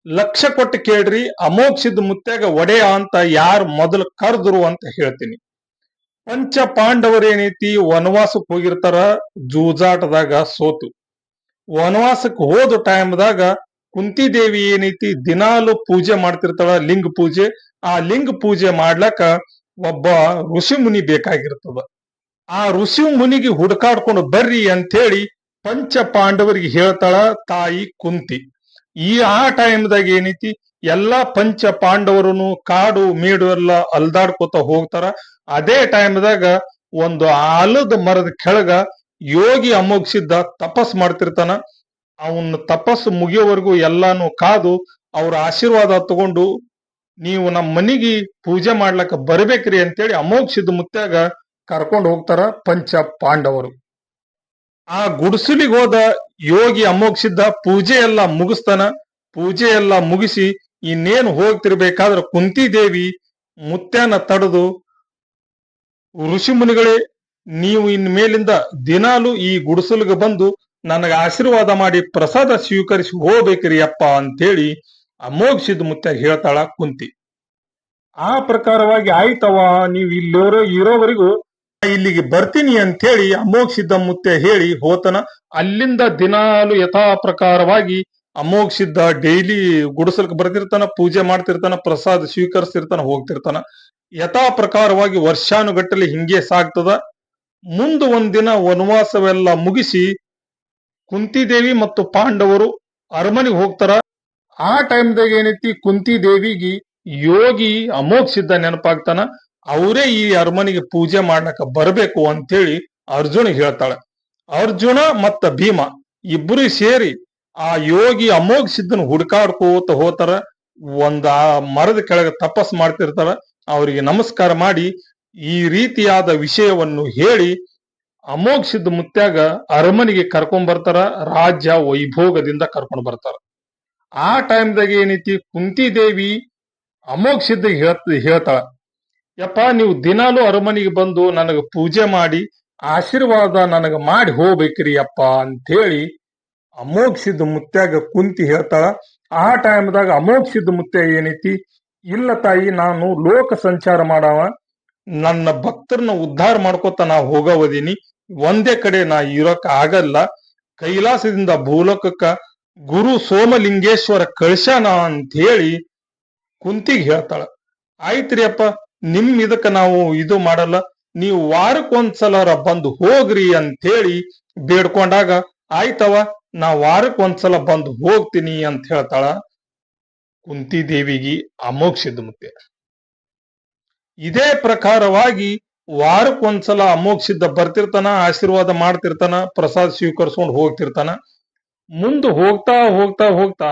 ಲಕ್ಷ ಕೊಟ್ಟು ಕೇಳ್ರಿ ಅಮೋಘ ಸಿದ್ಧ ಮುತ್ಯಾಗ ಒಡೆಯ ಅಂತ ಯಾರು ಮೊದಲು ಕರೆದ್ರು ಅಂತ ಹೇಳ್ತೀನಿ. ಪಂಚ ಪಾಂಡವರೇನೈತಿ ವನವಾಸಕ್ಕೆ ಹೋಗಿರ್ತಾರ, ಜೂಜಾಟದಾಗ ಸೋತು ವನವಾಸಕ್ಕೆ ಹೋದ ಟೈಮ್ದಾಗ ಕುಂತಿದೇವಿ ಏನೈತಿ ದಿನಾಲು ಪೂಜೆ ಮಾಡ್ತಿರ್ತಾಳ, ಲಿಂಗ ಪೂಜೆ. ಆ ಲಿಂಗ ಪೂಜೆ ಮಾಡ್ಲಕ್ಕ ಒಬ್ಬ ಋಷಿ ಮುನಿ ಬೇಕಾಗಿರ್ತದ. ಆ ಋಷಿ ಮುನಿಗೆ ಹುಡುಕಾಡ್ಕೊಂಡು ಬರ್ರಿ ಅಂತೇಳಿ ಪಂಚ ಪಾಂಡವರಿಗೆ ಹೇಳ್ತಾಳ ತಾಯಿ ಕುಂತಿ. ಆ ಟೈಮ್ದಾಗ ಏನೈತಿ ಎಲ್ಲಾ ಪಂಚ ಪಾಂಡವರನು ಕಾಡು ಮೇಡು ಎಲ್ಲ ಅಲ್ದಾಡ್ಕೋತ ಹೋಗ್ತಾರ. ಅದೇ ಟೈಮ್ದಾಗ ಒಂದು ಆಲದ ಮರದ ಕೆಳಗ ಯೋಗಿ ಅಮೋಘ ಸಿದ್ಧ ತಪಸ್ ಮಾಡ್ತಿರ್ತಾನ. ಅವನ ತಪಸ್ಸು ಮುಗಿಯೋವರೆಗೂ ಎಲ್ಲಾನು ಕಾದು ಅವ್ರ ಆಶೀರ್ವಾದ ತಗೊಂಡು ನೀವು ನಮ್ಮ ಮನಿಗೆ ಪೂಜೆ ಮಾಡ್ಲಕ್ಕ ಬರ್ಬೇಕ್ರಿ ಅಂತೇಳಿ ಅಮೋಘ ಸಿದ್ಧ ಮುತ್ಯಾಗ ಕರ್ಕೊಂಡು ಹೋಗ್ತಾರ ಪಂಚ ಪಾಂಡವರು. ಆ ಗುಡಿಸಲಿಗೆ ಹೋದ ಯೋಗಿ ಅಮೋಘ ಸಿದ್ಧ ಪೂಜೆ ಎಲ್ಲ ಮುಗಿಸ್ತಾನ. ಪೂಜೆ ಎಲ್ಲ ಮುಗಿಸಿ ಇನ್ನೇನು ಹೋಗ್ತಿರ್ಬೇಕಾದ್ರೆ ಕುಂತಿದೇವಿ ಮುತ್ಯಾನ ತಡೆದು, ಋಷಿ ಮುನಿಗಳೇ, ನೀವು ಇನ್ ಮೇಲಿಂದ ದಿನಾಲು ಈ ಗುಡಿಸಲಿಗೆ ಬಂದು ನನಗೆ ಆಶೀರ್ವಾದ ಮಾಡಿ ಪ್ರಸಾದ ಸ್ವೀಕರಿಸಿ ಹೋಗ್ಬೇಕ್ರಿ ಅಪ್ಪ ಅಂತೇಳಿ ಅಮೋಘ ಸಿದ್ಧ ಮುತ್ಯಾಗ ಹೇಳ್ತಾಳ ಕುಂತಿ. ಆ ಪ್ರಕಾರವಾಗಿ ಆಯ್ತವ, ನೀವು ಇರೋವರೆಗೂ ಇಲ್ಲಿಗೆ ಬರ್ತೀನಿ ಅಂತೇಳಿ ಅಮೋಘ ಸಿದ್ಧ ಮುತ್ಯ ಹೇಳಿ ಹೋತನ. ಅಲ್ಲಿಂದ ದಿನಾಲು ಯಥಾ ಪ್ರಕಾರವಾಗಿ ಅಮೋಘ ಸಿದ್ಧ ಡೈಲಿ ಗುಡಿಸಲ್ಕ್ ಬರ್ತಿರ್ತಾನ, ಪೂಜೆ ಮಾಡ್ತಿರ್ತಾನ, ಪ್ರಸಾದ ಸ್ವೀಕರಿಸ್ತಿರ್ತಾನ, ಹೋಗ್ತಿರ್ತಾನ. ಯಥಾ ಪ್ರಕಾರವಾಗಿ ವರ್ಷಾನುಗಟ್ಟಲೆ ಹಿಂಗೆ ಸಾಗ್ತದ. ಮುಂದೆ ಒಂದಿನ ವನವಾಸವೆಲ್ಲ ಮುಗಿಸಿ ಕುಂತಿದೇವಿ ಮತ್ತು ಪಾಂಡವರು ಅರಮನೆಗೆ ಹೋಗ್ತಾರ. ಆ ಟೈಮ್ದಾಗ ಏನೈತಿ ಕುಂತಿದೇವಿಗೆ ಯೋಗಿ ಅಮೋಘ ಸಿದ್ಧ ನೆನಪಾಗ್ತಾನ. ಅವರೇ ಈ ಅರಮನೆಗೆ ಪೂಜೆ ಮಾಡ್ಲಕ್ಕ ಬರಬೇಕು ಅಂತೇಳಿ ಅರ್ಜುನ ಹೇಳ್ತಾಳ. ಅರ್ಜುನ ಮತ್ತ ಭೀಮ ಇಬ್ರು ಸೇರಿ ಆ ಯೋಗಿ ಅಮೋಘ ಸಿದ್ಧನ ಹುಡುಕಾಡ್ಕೋತ ಹೋತಾರ. ಆ ಮರದ ಕೆಳಗೆ ತಪಸ್ ಮಾಡ್ತಿರ್ತಾರ. ಅವರಿಗೆ ನಮಸ್ಕಾರ ಮಾಡಿ ಈ ರೀತಿಯಾದ ವಿಷಯವನ್ನು ಹೇಳಿ ಅಮೋಘ ಸಿದ್ಧ ಮುತ್ಯಾಗ ಅರಮನೆಗೆ ಕರ್ಕೊಂಡ್ ಬರ್ತಾರ. ರಾಜ್ಯ ವೈಭೋಗದಿಂದ ಕರ್ಕೊಂಡ್ ಬರ್ತಾರ. ಆ ಟೈಮ್ದಾಗ ಏನೈತಿ ಕುಂತಿದೇವಿ ಅಮೋಘ ಸಿದ್ಧ ಹೇಳ್ತಾಳ, ಯಪ್ಪ, ನೀವು ದಿನಾಲು ಅರಮನೆಗೆ ಬಂದು ನನಗ ಪೂಜೆ ಮಾಡಿ ಆಶೀರ್ವಾದ ನನಗ ಮಾಡಿ ಹೋಗ್ಬೇಕ್ರಿ ಅಪ್ಪ ಅಂತೇಳಿ ಅಮೋಘ ಸಿದ್ಧ ಮುತ್ಯಾಗ ಕುಂತಿ ಹೇಳ್ತಾಳ. ಆ ಟೈಮ್ದಾಗ ಅಮೋಘ ಸಿದ್ಧ ಮುತ್ಯ ಏನೈತಿ, ಇಲ್ಲ ತಾಯಿ, ನಾನು ಲೋಕ ಸಂಚಾರ ಮಾಡವ, ನನ್ನ ಭಕ್ತರನ್ನ ಉದ್ಧಾರ ಮಾಡ್ಕೋತ ನಾ ಹೋಗವದೀನಿ, ಒಂದೇ ಕಡೆ ನಾ ಇರೋಕ ಆಗಲ್ಲ, ಕೈಲಾಸದಿಂದ ಭೂಲೋಕಕ್ಕ ಗುರು ಸೋಮಲಿಂಗೇಶ್ವರ ಕಳ್ಸ್ಯಾನ ಅಂತ ಹೇಳಿ ಕುಂತಿಗೆ ಹೇಳ್ತಾಳ. ಆಯ್ತ್ರಿ ಅಪ್ಪ, ನಿಮ್ ಇದಕ್ಕ ನಾವು ಇದು ಮಾಡಲ್ಲ, ನೀವು ವಾರಕ್ಕೊಂದ್ಸಲ ಬಂದು ಹೋಗ್ರಿ ಅಂತೇಳಿ ಬೇಡ್ಕೊಂಡಾಗ, ಆಯ್ತವ, ನಾ ವಾರಕ್ಕೊಂದ್ಸಲ ಬಂದು ಹೋಗ್ತೀನಿ ಅಂತ ಹೇಳ್ತಾಳ ಕುಂತಿದೇವಿಗೆ ಅಮೋಘ ಸಿದ್ಧ ಮುತ್ಯ. ಇದೇ ಪ್ರಕಾರವಾಗಿ ವಾರಕ್ಕೊಂದ್ಸಲ ಅಮೋಘ ಸಿದ್ಧ ಬರ್ತಿರ್ತಾನ, ಆಶೀರ್ವಾದ ಮಾಡ್ತಿರ್ತಾನ, ಪ್ರಸಾದ ಸ್ವೀಕರಿಸ್ಕೊಂಡು ಹೋಗ್ತಿರ್ತಾನ. ಮುಂದೆ ಹೋಗ್ತಾ ಹೋಗ್ತಾ ಹೋಗ್ತಾ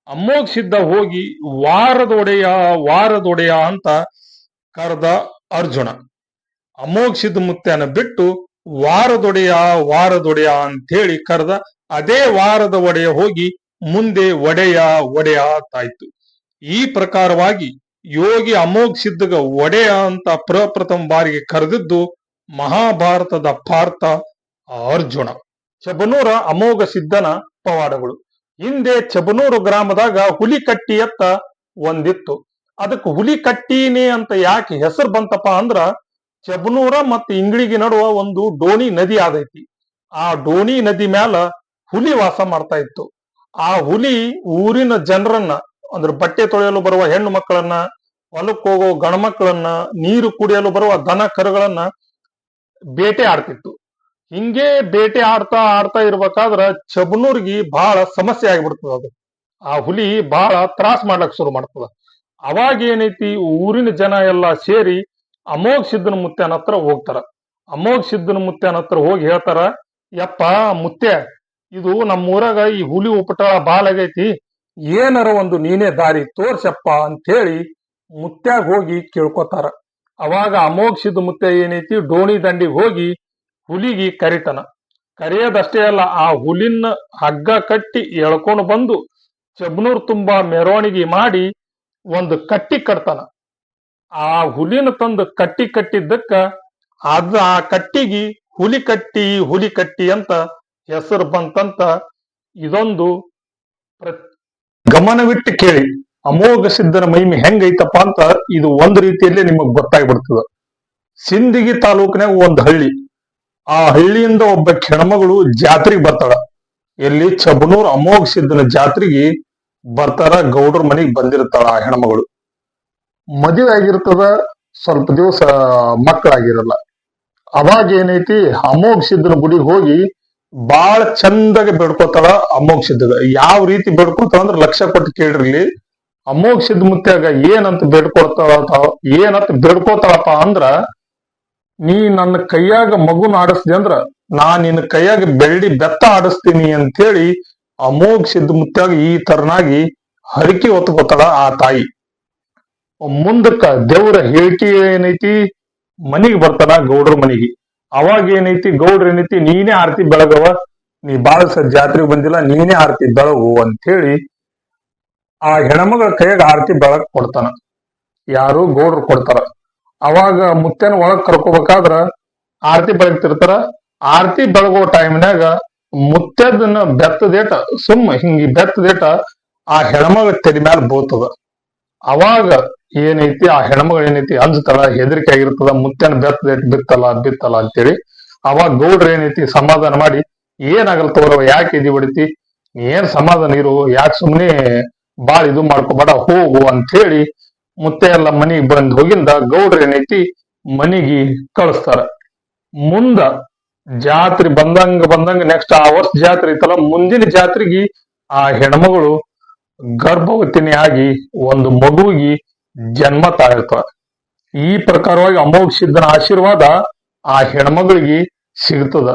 ಅಮೋಘ ಸಿದ್ಧ ಹೋಗಿ ವಾರದೊಡೆಯ ಅಂತ ಕರೆದ ಅರ್ಜುನ. ಅಮೋಘ ಸಿದ್ಧ ಮುತ್ಯನ ಬಿಟ್ಟು ವಾರದೊಡೆಯ ಅಂತೇಳಿ ಕರೆದ. ಅದೇ ವಾರದ ಒಡೆಯ ಹೋಗಿ ಮುಂದೆ ಒಡೆಯ ತಾಯ್ತು. ಈ ಪ್ರಕಾರವಾಗಿ ಯೋಗಿ ಅಮೋಘ ಸಿದ್ಧಗ ಒಡೆಯ ಅಂತ ಪ್ರಪ್ರಥಮ ಬಾರಿಗೆ ಕರೆದಿದ್ದು ಮಹಾಭಾರತದ ಪಾರ್ಥ ಅರ್ಜುನ. ಚಬನೂರ ಅಮೋಘ ಸಿದ್ಧನ ಪವಾಡಗಳು. ಹಿಂದೆ ಚಬನೂರು ಗ್ರಾಮದಾಗ ಹುಲಿಕಟ್ಟಿ ಎತ್ತ ಒಂದಿತ್ತು. ಅದಕ್ಕೆ ಹುಲಿಕಟ್ಟಿನೇ ಅಂತ ಯಾಕೆ ಹೆಸರು ಬಂತಪ್ಪ ಅಂದ್ರ, ಚಬನೂರ ಮತ್ತು ಇಂಗ್ಳಿಗೆ ನಡುವ ಒಂದು ಡೋಣಿ ನದಿ ಆದೈತಿ. ಆ ಡೋಣಿ ನದಿ ಮ್ಯಾಲ ಹುಲಿ ವಾಸ ಮಾಡ್ತಾ ಇತ್ತು. ಆ ಹುಲಿ ಊರಿನ ಜನರನ್ನ, ಅಂದ್ರೆ ಬಟ್ಟೆ ತೊಳೆಯಲು ಬರುವ ಹೆಣ್ಣು ಮಕ್ಕಳನ್ನ, ಹೊಲಕ್ಕೆ ಹೋಗೋ ಗಣ ಮಕ್ಕಳನ್ನ, ನೀರು ಕುಡಿಯಲು ಬರುವ ದನ ಕರುಗಳನ್ನ ಬೇಟೆ ಆಡ್ತಿತ್ತು. ಹಿಂಗೆ ಬೇಟೆ ಆಡ್ತಾ ಇರ್ಬೇಕಾದ್ರ ಚಬನೂರ್ಗಿ ಬಹಳ ಸಮಸ್ಯೆ ಆಗಿಬಿಡ್ತದ. ಅದು ಆ ಹುಲಿ ಬಹಳ ತ್ರಾಸ ಮಾಡ್ಲಕ್ ಶುರು ಮಾಡ್ತದ. ಅವಾಗ ಏನೈತಿ, ಊರಿನ ಜನ ಎಲ್ಲ ಸೇರಿ ಅಮೋಘ ಸಿದ್ಧನ ಮುತ್ಯನ ಹತ್ರ ಹೋಗ್ತಾರ. ಅಮೋಘ ಸಿದ್ಧನ ಮುತ್ಯನ ಹತ್ರ ಹೋಗಿ ಹೇಳ್ತಾರ, ಯಪ್ಪ ಮುತ್ಯ, ಇದು ನಮ್ಮೂರಾಗ ಈ ಹುಲಿ ಉಪಟಳ ಬಾಲಾಗೈತಿ, ಏನಾರ ಒಂದು ನೀನೇ ದಾರಿ ತೋರ್ಸಪ್ಪ ಅಂತ ಹೇಳಿ ಮುತ್ಯಾಗ ಹೋಗಿ ಕೇಳ್ಕೊತಾರ. ಅವಾಗ ಅಮೋಘ ಸಿದ್ಧ ಮುತ್ಯ ಏನೈತಿ, ಡೋಣಿ ದಂಡಿಗೆ ಹೋಗಿ ಹುಲಿಗಿ ಕರಿತನ. ಕರೆಯೋದಷ್ಟೇ ಅಲ್ಲ, ಆ ಹುಲಿನ ಹಗ್ಗ ಕಟ್ಟಿ ಎಳ್ಕೊಂಡು ಬಂದು ಚಬನೂರ್ ತುಂಬಾ ಮೆರವಣಿಗೆ ಮಾಡಿ ಒಂದು ಕಟ್ಟಿ ಕಟ್ತಾನ. ಆ ಹುಲಿನ ತಂದು ಕಟ್ಟಿದ್ದಕ್ಕ ಆ ಕಟ್ಟಿಗೆ ಹುಲಿ ಕಟ್ಟಿ ಅಂತ ಹೆಸರು ಬಂತಂತ ಇದೊಂದು ಗಮನವಿಟ್ಟು ಕೇಳಿ. ಅಮೋಘ ಸಿದ್ಧನ ಮಹಿಮೆ ಹೆಂಗೈತಪ್ಪ ಅಂತ ಇದು ಒಂದ್ ರೀತಿಯಲ್ಲಿ ನಿಮಗ್ ಗೊತ್ತಾಗ್ಬಿಡ್ತದ. ಸಿಂದಗಿ ತಾಲೂಕಿನಾಗ ಒಂದ್ ಹಳ್ಳಿ. ಆ ಹಳ್ಳಿಯಿಂದ ಒಬ್ಬ ಹೆಣ್ಮಗಳು ಜಾತ್ರೆಗೆ ಬರ್ತಾಳ. ಎಲ್ಲಿ ಚಬನೂರ್ ಅಮೋಘ ಸಿದ್ಧನ ಜಾತ್ರೆಗೆ ಬರ್ತಾರ. ಗೌಡ್ರ ಮನೆಗ್ ಬಂದಿರ್ತಾಳ ಆ ಹೆಣ್ಮಗಳು. ಮದುವೆ ಆಗಿರ್ತದ, ಸ್ವಲ್ಪ ದಿವಸ ಮಕ್ಕಳಾಗಿರಲ್ಲ. ಅವಾಗ ಏನೈತಿ, ಅಮೋಘ ಸಿದ್ಧನ ಗುಡಿಗೆ ಹೋಗಿ ಬಾಳ ಚಂದಾಗಿ ಬೇಡ್ಕೋತಾಳ ಅಮೋಘ ಸಿದ್ಧಗ. ಯಾವ ರೀತಿ ಬೇಡ್ಕೋತಾಳ ಅಂದ್ರ ಲಕ್ಷ ಕೊಟ್ಟು ಕೇಳಿರ್ಲಿ. ಅಮೋಘ ಸಿದ್ಧ ಮುತ್ಯಾಗ ಏನಂತ ಬೇಡ್ಕೋತಾಳಪ್ಪ ಅಂದ್ರ, ನೀ ನನ್ನ ಕೈಯಾಗ ಮಗುನ ಆಡಿಸ್ದಿ ಅಂದ್ರ ನಾ ನಿನ್ನ ಕೈಯಾಗ ಬೆಳ್ಳಿ ಬೆತ್ತ ಆಡಿಸ್ತೀನಿ ಅಂತೇಳಿ ಅಮೋಘ ಸಿದ್ಧ ಮುತ್ಯಾಗ ಈ ತರನಾಗಿ ಹರಕೆ ಹೊತ್ಕೋತಾಳ ಆ ತಾಯಿ. ಮುಂದಕ್ಕ ದೇವ್ರ ಹೇಳಿಕೆ ಏನೈತಿ, ಮನಿಗೆ ಬರ್ತಾನ ಗೌಡ್ರ ಮನಿಗೆ. ಅವಾಗ ಏನೈತಿ, ಗೌಡ್ರ ಏನೈತಿ, ನೀನೇ ಆರತಿ ಬೆಳಗವ, ನೀ ಬಾಳ ಜಾತ್ರೆಗೆ ಬಂದಿಲ್ಲ, ನೀನೇ ಆರತಿ ಬೆಳಗು ಅಂತ ಹೇಳಿ ಆ ಹೆಣ್ಮಗಳ ಕೈಯಾಗ ಆರತಿ ಬೆಳಗ್ ಕೊಡ್ತಾನ. ಯಾರು ಗೌಡ್ರು ಕೊಡ್ತಾರ. ಅವಾಗ ಮುತ್ಯನ ಒಳಗ್ ಕರ್ಕೋಬೇಕಾದ್ರ ಆರತಿ ಬೆಳಗ್ತಿರ್ತಾರ. ಆರತಿ ಬೆಳಗೋ ಟೈಮ್ನಾಗ ಮುತ್ಯದನ್ನ ಬೆತ್ತದೇಟ ಹಿಂಗಿ ಬೆತ್ತದೇಟ ಆ ಹೆಣ್ಮಗ ತಲೆ ಮ್ಯಾಲ ಬೋತದ. ಅವಾಗ ಏನೈತಿ, ಆ ಹೆಣ್ಮಗಳು ಏನೈತಿ ಅಂಜತಾಳ, ಹೆದರಿಕೆ ಆಗಿರ್ತದ, ಮುತ್ಯನ ಬೆತ್ತದೇಟ್ ಬಿತ್ತಲ್ಲ ಅಂತೇಳಿ. ಅವಾಗ ಗೌಡ್ರ ಏನೈತಿ ಸಮಾಧಾನ ಮಾಡಿ, ಏನಾಗಲ್ಲ ತಗೋರವ, ಯಾಕೆ ಇದಿ ಹೊಡಿತಿ, ಏನ್ ಸಮಾಧಾನ ಇರು, ಯಾಕೆ ಸುಮ್ನೆ ಬಾಳ ಇದು ಮಾಡ್ಕೋಬೇಡ, ಹೋಗು ಅಂತ ಹೇಳಿ ಮುತ್ತೆ ಎಲ್ಲ ಮನಿಗ್ ಬಂದ್ ಹೋಗಿಂದ ಗೌಡ್ರ ಏನೈತಿ ಮನಿಗೆ ಕಳಿಸ್ತಾರ. ಮುಂದ ಜಾತ್ರೆ ಬಂದಂಗ ನೆಕ್ಸ್ಟ್ ಆ ವರ್ಷ ಜಾತ್ರೆ ಐತಲ್ಲ, ಮುಂದಿನ ಜಾತ್ರೆಗೆ ಆ ಹೆಣ್ಮಗಳು ಗರ್ಭವತಿನಿ ಆಗಿ ಒಂದು ಮಗುವಿಗೆ ಜನ್ಮ ತಾಳಿರ್ತಾಳ. ಈ ಪ್ರಕಾರವಾಗಿ ಅಮೋಘ ಸಿದ್ಧನ ಆಶೀರ್ವಾದ ಆ ಹೆಣ್ಮಗಳಿಗೆ ಸಿಗ್ತದ.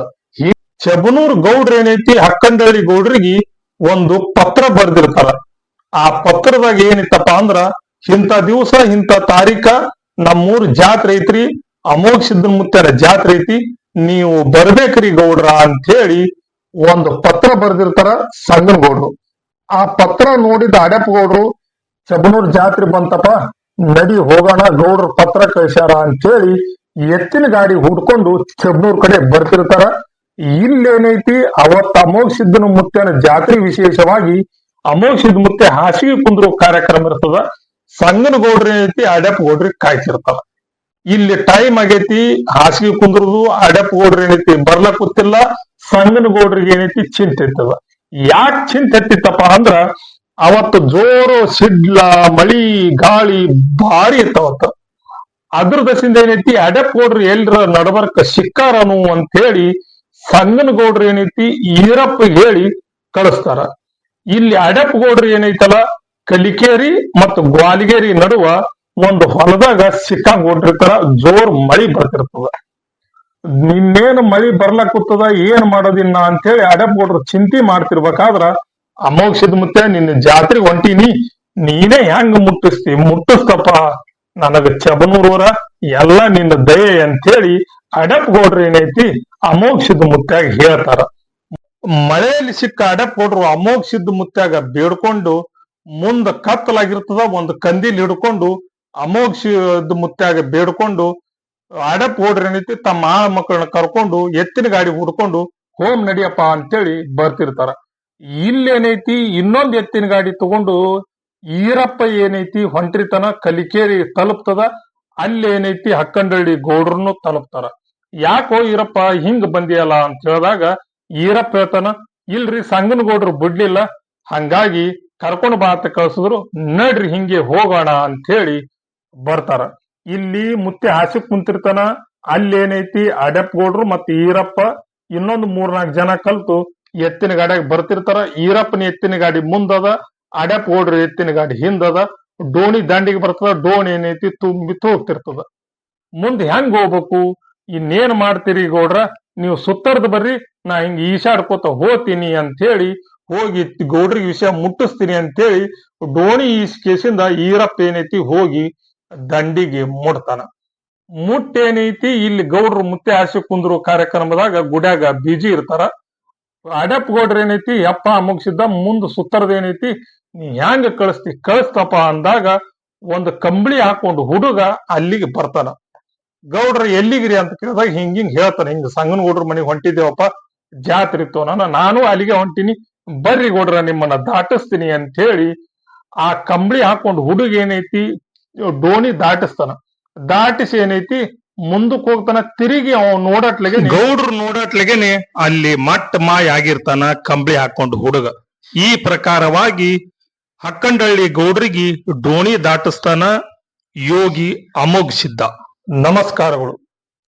ಈ ಚಬನೂರ್ ಗೌಡ್ರ ಏನೈತಿ ಹಕ್ಕಂಡಳ್ಳಿ ಗೌಡ್ರಿಗೆ ಒಂದು ಪತ್ರ ಬರ್ದಿರ್ತಾರ. ಆ ಪತ್ರದಾಗ ಏನಿತ್ತಪ್ಪ ಅಂದ್ರ, ಇಂಥ ದಿವಸ ಇಂಥ ತಾರೀಕ ನಮ್ಮೂರ್ ಜಾತ್ರೆ ಐತ್ರಿ, ಅಮೋಘ ಸಿದ್ಧನ ಮುತ್ಯನ ಜಾತ್ರೆ ಐತಿ, ನೀವು ಬರ್ಬೇಕ್ರಿ ಗೌಡ್ರ ಅಂತ ಹೇಳಿ ಒಂದು ಪತ್ರ ಬರ್ದಿರ್ತಾರ ಸಂಗನ ಗೌಡ್ರು. ಆ ಪತ್ರ ನೋಡಿದ ಅಡೆಪ್ಪ ಗೌಡ್ರು, ಚಬನೂರ್ ಜಾತ್ರೆ ಬಂತಪ್ಪ, ನಡಿ ಹೋಗೋಣ, ಗೌಡ್ರ ಪತ್ರ ಕಳ್ಸ್ಯಾರ ಅಂತ ಹೇಳಿ ಎತ್ತಿನ ಗಾಡಿ ಹುಡ್ಕೊಂಡು ಚಬನೂರ್ ಕಡೆ ಬರ್ತಿರ್ತಾರ. ಇಲ್ಲೇನೈತಿ, ಅವತ್ತ ಅಮೋಘ ಸಿದ್ಧನ ಮುತ್ಯನ ಜಾತ್ರೆ ವಿಶೇಷವಾಗಿ ಅಮೋಘ ಸಿದ್ಧ ಮುತ್ಯ ಹಾಸಿಗೆ ಕುಂದ್ರು ಕಾರ್ಯಕ್ರಮ ಇರ್ತದ. ಸಂಗನ ಗೌಡ್ರ ಏನೈತಿ ಅಡೆಪ್ಪ ಗೌಡ್ರಿಗೆ ಕಾಯ್ತಿರ್ತಾರ. ಇಲ್ಲಿ ಟೈಮ್ ಆಗೈತಿ, ಹಾಸಿಗೆ ಕುಂದ್ರದು, ಅಡೆಪ್ಪ ಗೌಡ್ರ ಏನೈತಿ ಬರ್ಲಕ್ ಗೊತ್ತಿಲ್ಲ, ಸಂಗನ ಗೌಡ್ರಿಗೆ ಏನೈತಿ ಚಿಂತೆ ಇರ್ತದ. ಯಾಕೆ ಚಿಂತೆ ಎತ್ತಿತ್ತಪ್ಪ ಅಂದ್ರ, ಅವತ್ತು ಜೋರು ಸಿಡ್ಲ, ಮಳಿ, ಗಾಳಿ ಭಾರಿ ಇತ್ತವತ್ತ. ಅದ್ರ ದಶಿಂದ ಏನೈತಿ, ಅಡೆಪ್ಪ ಗೌಡ್ರು ಎಲ್ರ ನಡಬರ್ಕ ಸಿಕ್ಕಾರನು ಅಂತ ಹೇಳಿ ಸಂಗನ ಗೌಡ್ರು ಏನೈತಿ ಈರಪ್ಪ ಹೇಳಿ ಕಳಿಸ್ತಾರ. ಇಲ್ಲಿ ಅಡೆಪ್ಪ ಗೌಡ್ರು ಏನೈತಲ್ಲ, ಕಲಿಕೇರಿ ಮತ್ತು ಗ್ವಾಲಿಗೇರಿ ನಡುವ ಒಂದು ಹೊಲದಾಗ ಸಿಕ್ಕಾಕೊಂಡಿರ್ತಾರ. ಜೋರ್ ಮಳಿ ಬರ್ತಿರ್ತದ. ನಿನ್ನೇನು ಮಳಿ ಬರ್ಲಾಕುತ್ತದ, ಏನ್ ಮಾಡೋದಿನ್ನ ಅಂತೇಳಿ ಅಡೆಪ್ಪ ಗೌಡ್ರು ಚಿಂತೆ ಮಾಡ್ತಿರ್ಬೇಕಾದ್ರ, ಅಮೋಘ ಸಿದ್ಧ ಮುತ್ಯ ನಿನ್ನ ಜಾತ್ರೆ ಹೊಂಟೀನಿ, ನೀನೇ ಹೆಂಗ್ ಮುಟ್ಟಿಸ್ತಪ್ಪ, ನನಗ ಚಬನೂರವರ ಎಲ್ಲ ನಿನ್ನ ದಯೆ ಅಂತೇಳಿ ಅಡೆಪ್ಪ ಗೌಡ್ರು ಏನೈತಿ ಅಮೋಘ ಸಿದ್ಧ ಮುತ್ಯಾಗ ಹೇಳ್ತಾರ. ಮಳೆಯಲ್ಲಿ ಸಿಕ್ಕ ಅಡೆಪ್ಪ ಗೌಡ್ರು ಅಮೋಘ ಸಿದ್ಧ ಮುತ್ಯಾಗ ಬೇಡ್ಕೊಂಡು, ಮುಂದ ಕತ್ತಲಾಗಿರ್ತದ, ಒಂದು ಕಂದಿಲ್ ಹಿಡ್ಕೊಂಡು ಅಮೋಘ ಸಿದ್ಧ ಮುತ್ಯಾಗ ಬೇಡ್ಕೊಂಡು ಅಡೆಪ್ಪ ಗೌಡ್ರು ಏನೈತಿ ತಮ್ಮ ಮಕ್ಕಳನ್ನ ಕರ್ಕೊಂಡು ಎತ್ತಿನ ಗಾಡಿ ಹುಡ್ಕೊಂಡು ಹೋಮ್ ನಡಿಯಪ್ಪ ಅಂತೇಳಿ ಬರ್ತಿರ್ತಾರ. ಇಲ್ಲೇನೈತಿ ಇನ್ನೊಂದ್ ಎತ್ತಿನ ಗಾಡಿ ತಗೊಂಡು ಈರಪ್ಪ ಏನೈತಿ ಹೊಂಟ್ರಿತನ ಕಲಿಕೇರಿ ತಲುಪ್ತದ. ಅಲ್ಲೇನೈತಿ ಹಕ್ಕಂಡಳ್ಳಿ ಗೌಡ್ರನ್ನು ತಲುಪ್ತಾರ. ಯಾಕೋ ಈರಪ್ಪ ಹಿಂಗ್ ಬಂದಿಯಲ್ಲ ಅಂತ ಹೇಳಿದಾಗ ಈರಪ್ಪ ಹೇಳ್ತಾನ, ಇಲ್ರಿ ಸಂಗನ ಗೌಡ್ರು ಬಿಡ್ಲಿಲ್ಲ, ಹಂಗಾಗಿ ಕರ್ಕೊಂಡು ಬಾ ಅಂತ ಕಳ್ಸಿದ್ರು, ನಡ್ರಿ ಹಿಂಗೆ ಹೋಗೋಣ ಅಂತ ಹೇಳಿ ಬರ್ತಾರ. ಇಲ್ಲಿ ಮುತ್ತೆ ಹಾಸಿಗೆ ಕುಂತಿರ್ತಾನ. ಅಲ್ಲೇನೈತಿ ಅಡೆಪ್ಪ ಗೌಡ್ರು ಮತ್ತೆ ಈರಪ್ಪ ಇನ್ನೊಂದು 3-4 ಜನ ಕಲ್ತು ಎತ್ತಿನ ಗಾಡಿಯಾಗ ಬರ್ತಿರ್ತಾರ. ಈರಪ್ಪನ ಎತ್ತಿನ ಗಾಡಿ ಮುಂದದ, ಅಡೆಪ್ಪ ಗೌಡ್ರು ಎತ್ತಿನ ಗಾಡಿ ಹಿಂದದ. ಡೋಣಿ ದಂಡಿಗೆ ಬರ್ತದ, ಡೋಣಿ ಏನೈತಿ ತುಂಬಿ ಹೋಗ್ತಿರ್ತದ. ಮುಂದೆ ಹೆಂಗ್ ಹೋಗ್ಬೇಕು, ಇನ್ನೇನ್ ಮಾಡ್ತೀರಿ ಗೌಡ್ರ, ನೀವು ಸುತ್ತರ್ದ್ ಬರ್ರಿ, ನಾ ಹಿಂಗ ಈಶಾಡ್ಕೋತ ಹೋಗ್ತೀನಿ ಅಂತ ಹೇಳಿ ಹೋಗಿ ಗೌಡ್ರಿಗೆ ವಿಷಯ ಮುಟ್ಟಿಸ್ತೀನಿ ಅಂತೇಳಿ ಡೋಣಿ ಈಸ್ಕೇಸಿಂದ ಈರಪ್ಪ ಏನೈತಿ ಹೋಗಿ ದಂಡಿಗೆ ಮುಟ್ತಾನ. ಮುಟ್ಟೇನೈತಿ, ಇಲ್ಲಿ ಗೌಡ್ರು ಮುತ್ತೆ ಹಾಸಿ ಕುಂದ್ರು ಕಾರ್ಯಕ್ರಮದಾಗ ಗುಡ್ಯಾಗ ಬಿಜಿ ಇರ್ತಾರ. ಅಡೆಪ್ಪ ಗೌಡ್ರ ಏನೈತಿ ಯಪ್ಪ ಅಮೋಘ ಸಿದ್ಧ ಮುಂದ್ ಸುತ್ತರ್ದ ಏನೈತಿ, ನೀ ಹೆಂಗ ಕಳಿಸ್ತಪ್ಪ ಅಂದಾಗ ಒಂದು ಕಂಬಳಿ ಹಾಕೊಂಡು ಹುಡುಗ ಅಲ್ಲಿಗೆ ಬರ್ತಾನ. ಗೌಡ್ರ ಎಲ್ಲಿಗಿರಿ ಅಂತ ಕೇಳಿದಾಗ ಹಿಂಗಿಂಗ್ ಹೇಳ್ತಾನೆ, ಹಿಂಗ ಸಂಗನ ಗೌಡ್ರ ಮನೆಗೆ ಹೊಂಟಿದ್ದೇವಪ್ಪ, ಜಾತ್ರೆ ಇತ್ತು, ನಾನು ಅಲ್ಲಿಗೆ ಹೊಂಟಿನಿ, ಬರ್ರಿ ಗೌಡ್ರ ನಿಮ್ಮನ್ನ ದಾಟಿಸ್ತೀನಿ ಅಂತ ಹೇಳಿ ಆ ಕಂಬಳಿ ಹಾಕೊಂಡು ಹುಡುಗ ಏನೈತಿ ಡೋಣಿ ದಾಟಿಸ್ತಾನ. ದಾಟಿಸಿ ಏನೈತಿ ಮುಂದಕ್ಕೆ ಹೋಗ್ತಾನ. ತಿರುಗಿ ಅವ ನೋಡಟ್ಲೆಗೆ ಗೌಡ್ರು ನೋಡಟ್ಲೆಗೆನೆ ಅಲ್ಲಿ ಮಟ್ಟ ಮಾಯ ಆಗಿರ್ತಾನ ಕಂಬಳಿ ಹಾಕೊಂಡು ಹುಡುಗ. ಈ ಪ್ರಕಾರವಾಗಿ ಹಕ್ಕಂಡಳ್ಳಿ ಗೌಡ್ರಿಗೆ ಡೋಣಿ ದಾಟಿಸ್ತಾನ ಯೋಗಿ ಅಮೋಘ ಸಿದ್ಧ. ನಮಸ್ಕಾರಗಳು.